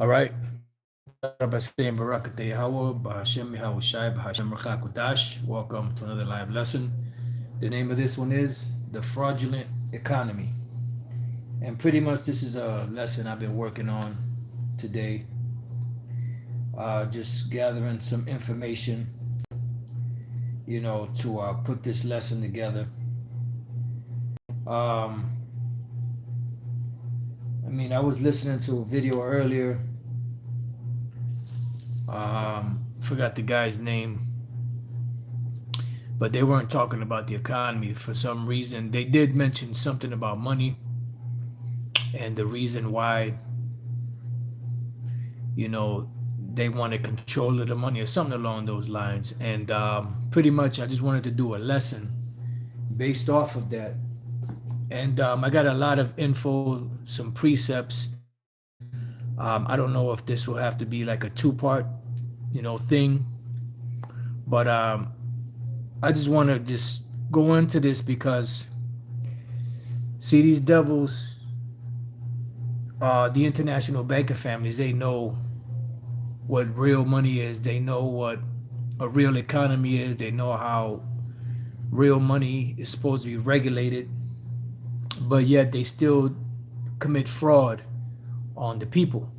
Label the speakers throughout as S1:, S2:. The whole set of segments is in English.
S1: right. Welcome to another live lesson. The name of this one is The Fraudulent Economy. And pretty much this is a lesson I've been working on today. Just gathering some information, to put this lesson together. Um, I was listening to a video earlier. Forgot the guy's name, but they weren't talking about the economy for some reason. They did mention something about money and the reason why, they wanted control of the money or something along those lines. And pretty much, I just wanted to do a lesson based off of that. And I got a lot of info, some precepts. I don't know if this will have to be like a two-part, thing, but I just want to just go into this because, see, these devils, the international banking families, they know what real money is. They know what a real economy is. They know how real money is supposed to be regulated, but yet they still commit fraud on the people.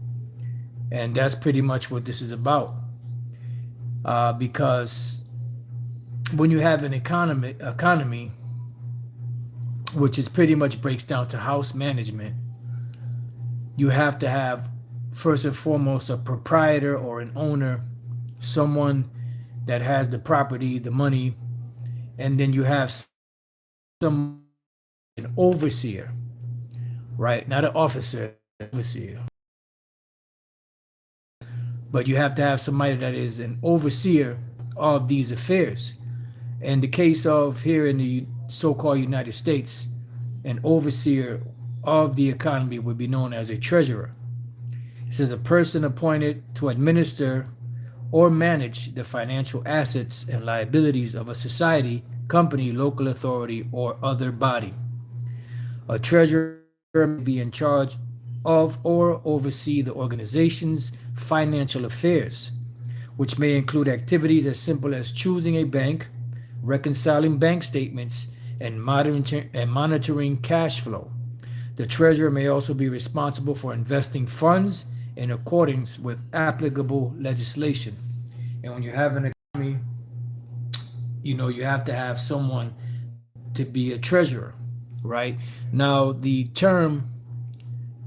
S1: And that's pretty much what this is about. Because when you have an economy, which is pretty much breaks down to house management, you have to have first and foremost a proprietor or an owner, someone that has the property, the money, and then you have an overseer, right? Not an officer, overseer. But you have to have somebody that is an overseer of these affairs. In the case of here in the so-called United States, an overseer of the economy would be known as a treasurer. It says a person appointed to administer or manage the financial assets and liabilities of a society, company, local authority, or other body. A treasurer may be in charge of or oversee the organization's financial affairs, which may include activities as simple as choosing a bank, reconciling bank statements, and monitoring cash flow. The treasurer may also be responsible for investing funds in accordance with applicable legislation. And when you have an economy, you have to have someone to be a treasurer, right? Now, the term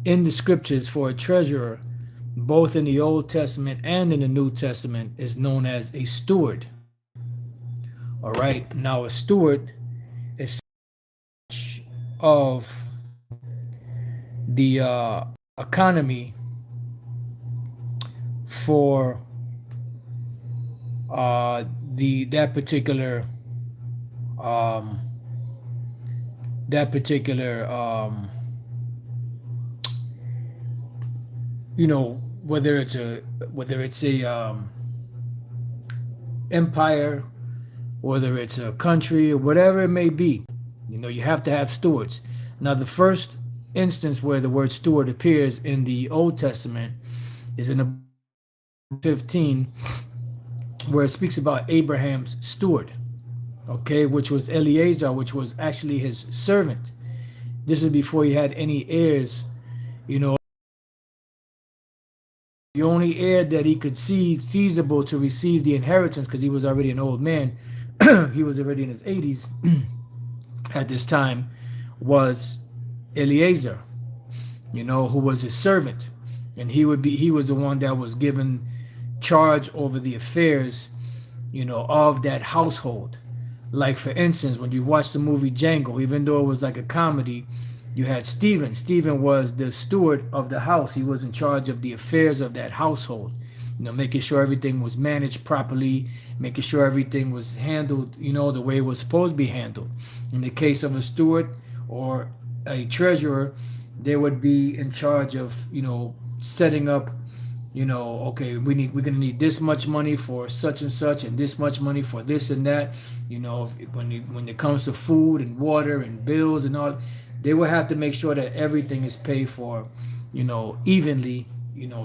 S1: in the scriptures for a treasurer, both in the Old Testament and in the New Testament, is known as a steward. All right. Now, a steward is of the economy for that particular whether it's a empire, whether it's a country, or whatever it may be. You have to have stewards. Now, the first instance where the word steward appears in the Old Testament is in the 15, where it speaks about Abraham's steward, okay, which was Eliezer, which was actually his servant. This is before he had any heirs. The only heir that he could see feasible to receive the inheritance, because he was already an old man, he was already in his 80s at this time, was Eliezer, who was his servant. And he was the one that was given charge over the affairs, of that household. Like, for instance, when you watch the movie Django, even though it was like a comedy, you had Stephen. Stephen was the steward of the house. He was in charge of the affairs of that household, making sure everything was managed properly, making sure everything was handled, the way it was supposed to be handled. In the case of a steward or a treasurer, they would be in charge of, setting up, okay, we're gonna need this much money for such and such, and this much money for this and that. When it comes to food and water and bills and all, they will have to make sure that everything is paid for, evenly,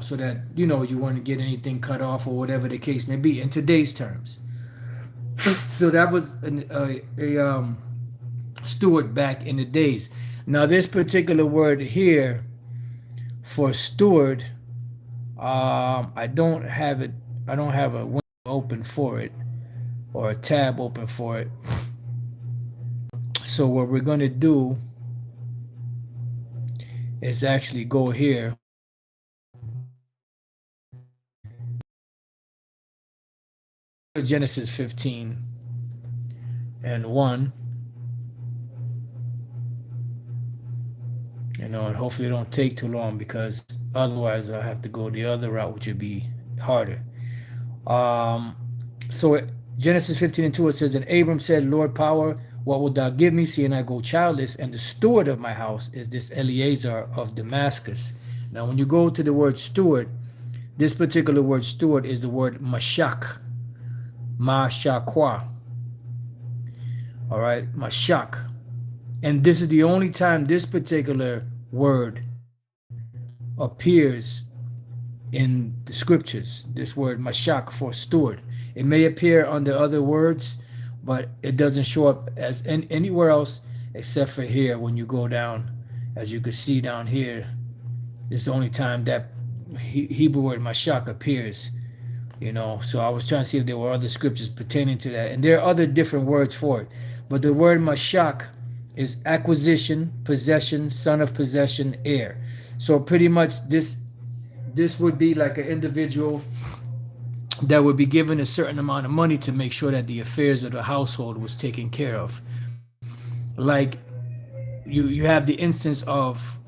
S1: so that you want to get anything cut off or whatever the case may be in today's terms. So that was a steward back in the days. Now this particular word here for steward, I don't have it. I don't have a window open for it or a tab open for it. So what we're going to do is actually go here. Genesis 15 and 1. And hopefully it don't take too long, because otherwise I'll have to go the other route, which would be harder. So Genesis 15 and 2, it says, and Abram said, Lord power, what wilt thou give me, seeing I go childless, and the steward of my house is this Eleazar of Damascus. Now when you go to the word steward, this particular word steward is the word mashak, mashakwa. All right, mashak. And this is the only time this particular word appears in the scriptures, this word mashak for steward. It may appear under other words, but it doesn't show up as anywhere else except for here. When you go down, as you can see down here, it's the only time that Hebrew word mashak appears. So I was trying to see if there were other scriptures pertaining to that, and there are other different words for it. But the word mashak is acquisition, possession, son of possession, heir. So pretty much this would be like an individual that would be given a certain amount of money to make sure that the affairs of the household was taken care of. Like you have the instance of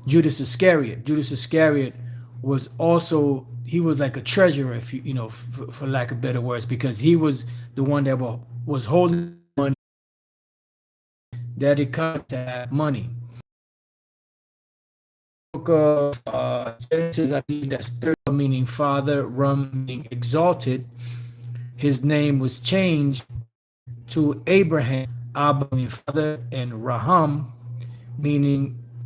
S1: Judas Iscariot. Judas Iscariot was also, he was like a treasurer, if for lack of better words, because he was the one that was holding money, that it comes to have money. Book of Genesis, I believe that's third, meaning father, Rum meaning exalted. His name was changed to Abraham, Abba meaning father, and Raham meaning